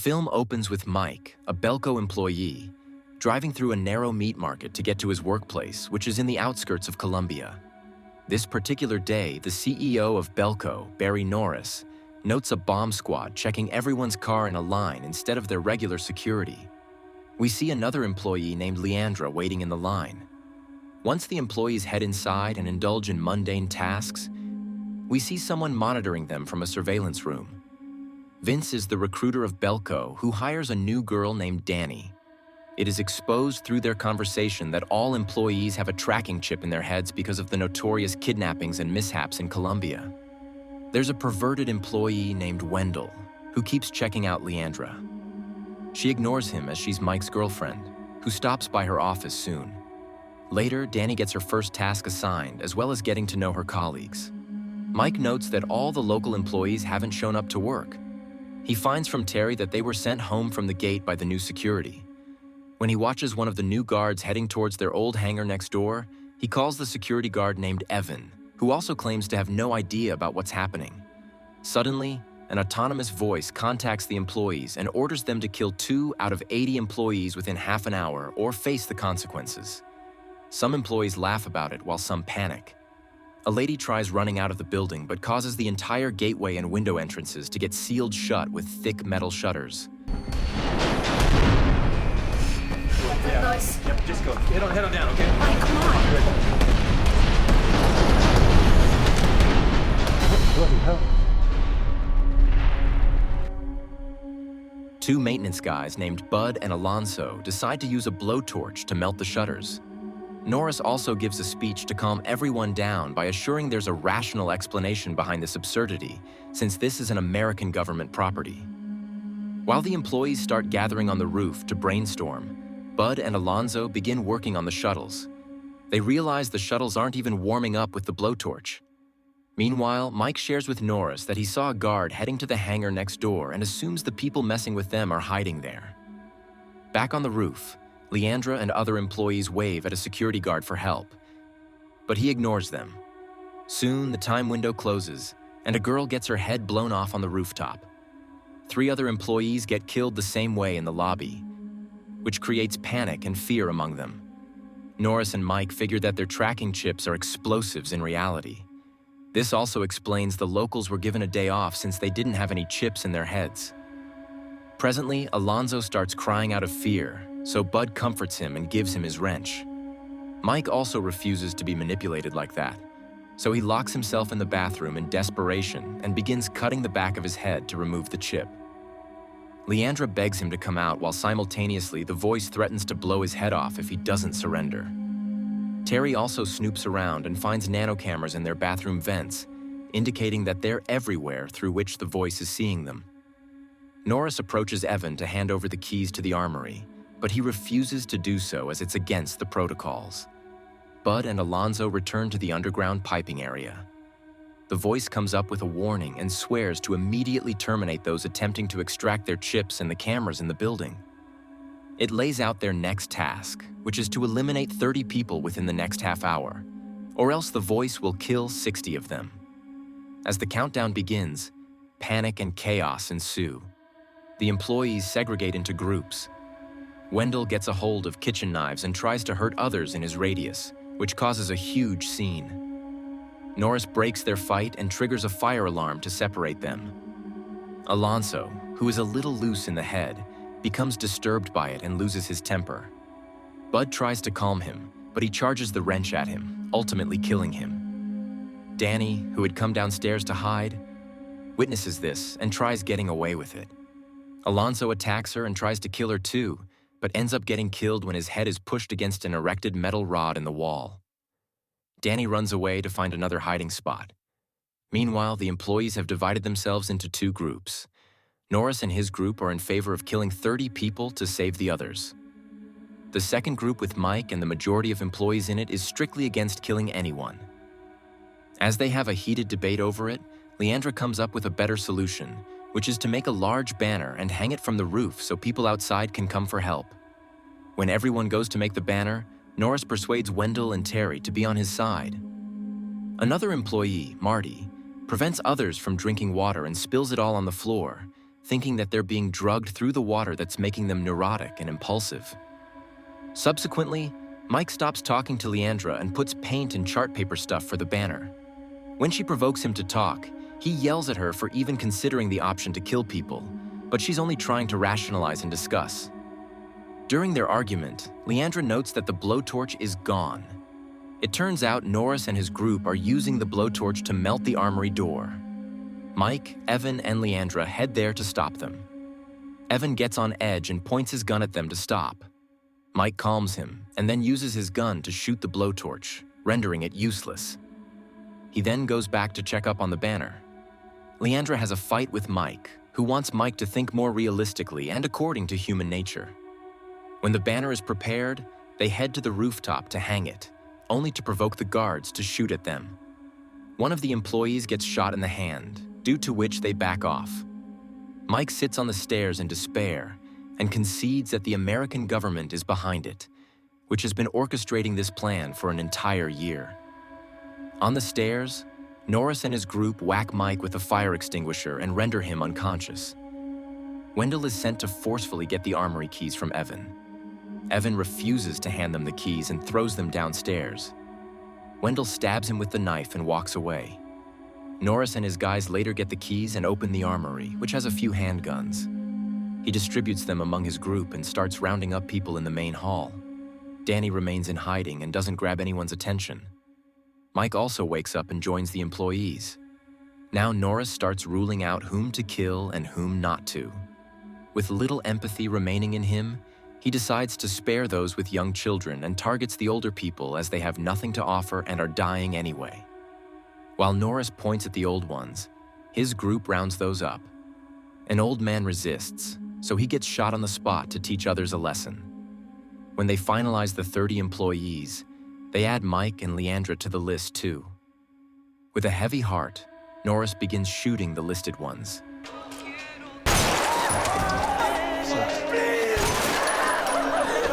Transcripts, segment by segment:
film opens with Mike, a Belko employee, driving through a narrow meat market to get to his workplace, which is in the outskirts of Columbia. This particular day, the CEO of Belko, Barry Norris, notes a bomb squad checking everyone's car in a line instead of their regular security. We see another employee named Leandra waiting in the line. Once the employees head inside and indulge in mundane tasks, we see someone monitoring them from a surveillance room. Vince is the recruiter of Belko who hires a new girl named Danny. It is exposed through their conversation that all employees have a tracking chip in their heads because of the notorious kidnappings and mishaps in Colombia. There's a perverted employee named Wendell who keeps checking out Leandra. She ignores him as she's Mike's girlfriend, who stops by her office soon. Later, Danny gets her first task assigned, as well as getting to know her colleagues. Mike notes that all the local employees haven't shown up to work. He finds from Terry that they were sent home from the gate by the new security. When he watches one of the new guards heading towards their old hangar next door, he calls the security guard named Evan, who also claims to have no idea about what's happening. Suddenly, an autonomous voice contacts the employees and orders them to kill 2 out of 80 employees within half an hour or face the consequences. Some employees laugh about it while some panic. A lady tries running out of the building but causes the entire gateway and window entrances to get sealed shut with thick metal shutters. Yeah. Nice. Yep, just go. Head on down, okay? Mike, come on. Bloody hell. 2 maintenance guys named Bud and Alonso decide to use a blowtorch to melt the shutters. Norris also gives a speech to calm everyone down by assuring there's a rational explanation behind this absurdity, since this is an American government property. While the employees start gathering on the roof to brainstorm, Bud and Alonso begin working on the shuttles. They realize the shuttles aren't even warming up with the blowtorch. Meanwhile, Mike shares with Norris that he saw a guard heading to the hangar next door and assumes the people messing with them are hiding there. Back on the roof, Leandra and other employees wave at a security guard for help, but he ignores them. Soon, the time window closes, and a girl gets her head blown off on the rooftop. 3 other employees get killed the same way in the lobby, which creates panic and fear among them. Norris and Mike figure that their tracking chips are explosives in reality. This also explains the locals were given a day off since they didn't have any chips in their heads. Presently, Alonso starts crying out of fear, so Bud comforts him and gives him his wrench. Mike also refuses to be manipulated like that, so he locks himself in the bathroom in desperation and begins cutting the back of his head to remove the chip. Leandra begs him to come out while simultaneously the voice threatens to blow his head off if he doesn't surrender. Terry also snoops around and finds nanocameras in their bathroom vents, indicating that they're everywhere through which the voice is seeing them. Norris approaches Evan to hand over the keys to the armory, but he refuses to do so as it's against the protocols. Bud and Alonso return to the underground piping area. The voice comes up with a warning and swears to immediately terminate those attempting to extract their chips and the cameras in the building. It lays out their next task, which is to eliminate 30 people within the next half hour, or else the voice will kill 60 of them. As the countdown begins, panic and chaos ensue. The employees segregate into groups. Wendell gets a hold of kitchen knives and tries to hurt others in his radius, which causes a huge scene. Norris breaks their fight and triggers a fire alarm to separate them. Alonso, who is a little loose in the head, becomes disturbed by it and loses his temper. Bud tries to calm him, but he charges the wrench at him, ultimately killing him. Danny, who had come downstairs to hide, witnesses this and tries getting away with it. Alonso attacks her and tries to kill her too, but ends up getting killed when his head is pushed against an erected metal rod in the wall. Danny runs away to find another hiding spot. Meanwhile, the employees have divided themselves into 2 groups. Norris and his group are in favor of killing 30 people to save the others. The second group with Mike and the majority of employees in it is strictly against killing anyone. As they have a heated debate over it, Leandra comes up with a better solution, which is to make a large banner and hang it from the roof so people outside can come for help. When everyone goes to make the banner, Norris persuades Wendell and Terry to be on his side. Another employee, Marty, prevents others from drinking water and spills it all on the floor, thinking that they're being drugged through the water that's making them neurotic and impulsive. Subsequently, Mike stops talking to Leandra and puts paint and chart paper stuff for the banner. When she provokes him to talk, he yells at her for even considering the option to kill people, but she's only trying to rationalize and discuss. During their argument, Leandra notes that the blowtorch is gone. It turns out Norris and his group are using the blowtorch to melt the armory door. Mike, Evan, and Leandra head there to stop them. Evan gets on edge and points his gun at them to stop. Mike calms him and then uses his gun to shoot the blowtorch, rendering it useless. He then goes back to check up on the banner. Leandra has a fight with Mike, who wants Mike to think more realistically and according to human nature. When the banner is prepared, they head to the rooftop to hang it, only to provoke the guards to shoot at them. One of the employees gets shot in the hand, due to which they back off. Mike sits on the stairs in despair and concedes that the American government is behind it, which has been orchestrating this plan for an entire year. On the stairs, Norris and his group whack Mike with a fire extinguisher and render him unconscious. Wendell is sent to forcefully get the armory keys from Evan. Evan refuses to hand them the keys and throws them downstairs. Wendell stabs him with the knife and walks away. Norris and his guys later get the keys and open the armory, which has a few handguns. He distributes them among his group and starts rounding up people in the main hall. Danny remains in hiding and doesn't grab anyone's attention. Mike also wakes up and joins the employees. Now Norris starts ruling out whom to kill and whom not to. With little empathy remaining in him, he decides to spare those with young children and targets the older people as they have nothing to offer and are dying anyway. While Norris points at the old ones, his group rounds those up. An old man resists, so he gets shot on the spot to teach others a lesson. When they finalize the 30 employees, they add Mike and Leandra to the list too. With a heavy heart, Norris begins shooting the listed ones.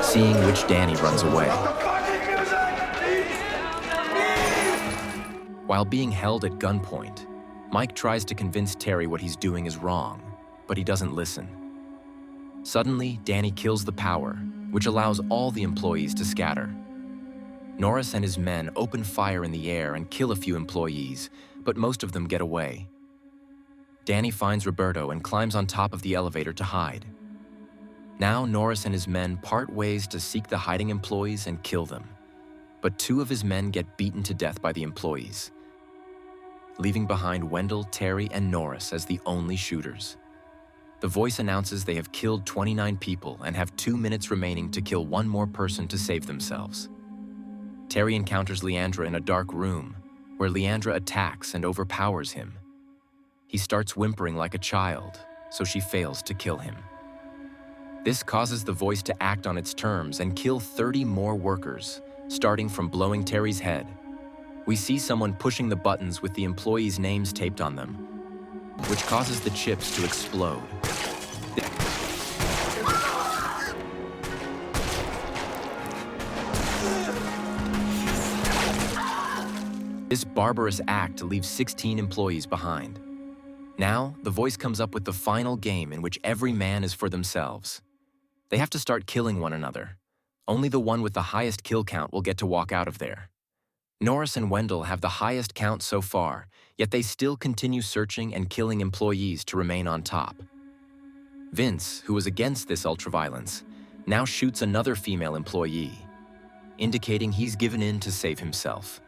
Seeing which Danny runs away. While being held at gunpoint, Mike tries to convince Terry what he's doing is wrong, but he doesn't listen. Suddenly, Danny kills the power, which allows all the employees to scatter. Norris and his men open fire in the air and kill a few employees, but most of them get away. Danny finds Roberto and climbs on top of the elevator to hide. Now Norris and his men part ways to seek the hiding employees and kill them, but 2 of his men get beaten to death by the employees, leaving behind Wendell, Terry, and Norris as the only shooters. The voice announces they have killed 29 people and have 2 minutes remaining to kill 1 more person to save themselves. Terry encounters Leandra in a dark room, where Leandra attacks and overpowers him. He starts whimpering like a child, so she fails to kill him. This causes the voice to act on its terms and kill 30 more workers, starting from blowing Terry's head. We see someone pushing the buttons with the employees' names taped on them, which causes the chips to explode. This barbarous act leaves 16 employees behind. Now, the voice comes up with the final game in which every man is for themselves. They have to start killing one another. Only the one with the highest kill count will get to walk out of there. Norris and Wendell have the highest count so far, yet they still continue searching and killing employees to remain on top. Vince, who was against this ultraviolence, now shoots another female employee, indicating he's given in to save himself.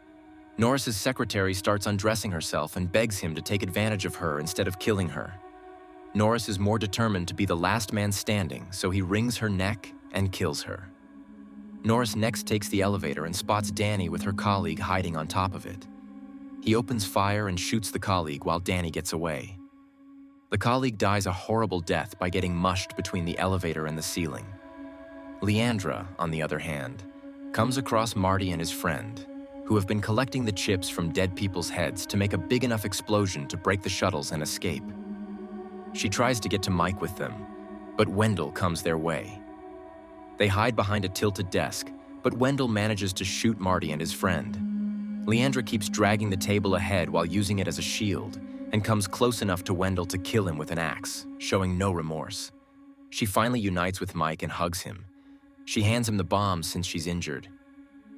Norris's secretary starts undressing herself and begs him to take advantage of her instead of killing her. Norris is more determined to be the last man standing, so he wrings her neck and kills her. Norris next takes the elevator and spots Danny with her colleague hiding on top of it. He opens fire and shoots the colleague while Danny gets away. The colleague dies a horrible death by getting mushed between the elevator and the ceiling. Leandra, on the other hand, comes across Marty and his friend, who have been collecting the chips from dead people's heads to make a big enough explosion to break the shuttles and escape. She tries to get to Mike with them, but Wendell comes their way. They hide behind a tilted desk, but Wendell manages to shoot Marty and his friend. Leandra keeps dragging the table ahead while using it as a shield, and comes close enough to Wendell to kill him with an axe, showing no remorse. She finally unites with Mike and hugs him. She hands him the bombs since she's injured.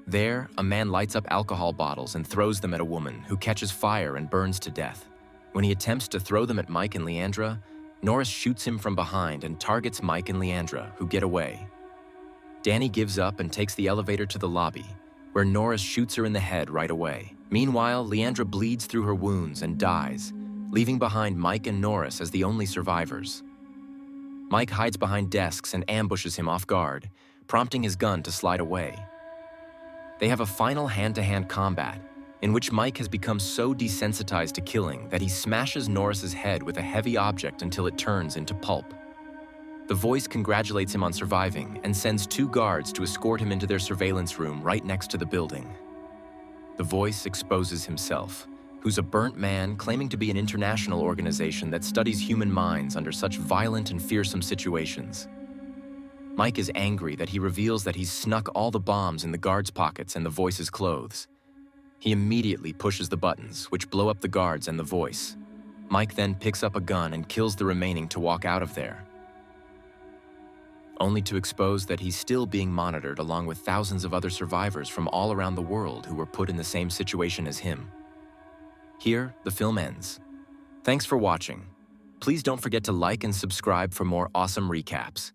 There, a man lights up alcohol bottles and throws them at a woman who catches fire and burns to death. When he attempts to throw them at Mike and Leandra, Norris shoots him from behind and targets Mike and Leandra, who get away. Danny gives up and takes the elevator to the lobby, where Norris shoots her in the head right away. Meanwhile, Leandra bleeds through her wounds and dies, leaving behind Mike and Norris as the only survivors. Mike hides behind desks and ambushes him off guard, prompting his gun to slide away. They have a final hand-to-hand combat, in which Mike has become so desensitized to killing that he smashes Norris's head with a heavy object until it turns into pulp. The voice congratulates him on surviving and sends 2 guards to escort him into their surveillance room right next to the building. The voice exposes himself, who's a burnt man claiming to be an international organization that studies human minds under such violent and fearsome situations. Mike is angry that he reveals that he's snuck all the bombs in the guards' pockets and the voice's clothes. He immediately pushes the buttons, which blow up the guards and the voice. Mike then picks up a gun and kills the remaining to walk out of there, only to expose that he's still being monitored along with thousands of other survivors from all around the world who were put in the same situation as him. Here, the film ends. Thanks for watching. Please don't forget to like and subscribe for more awesome recaps.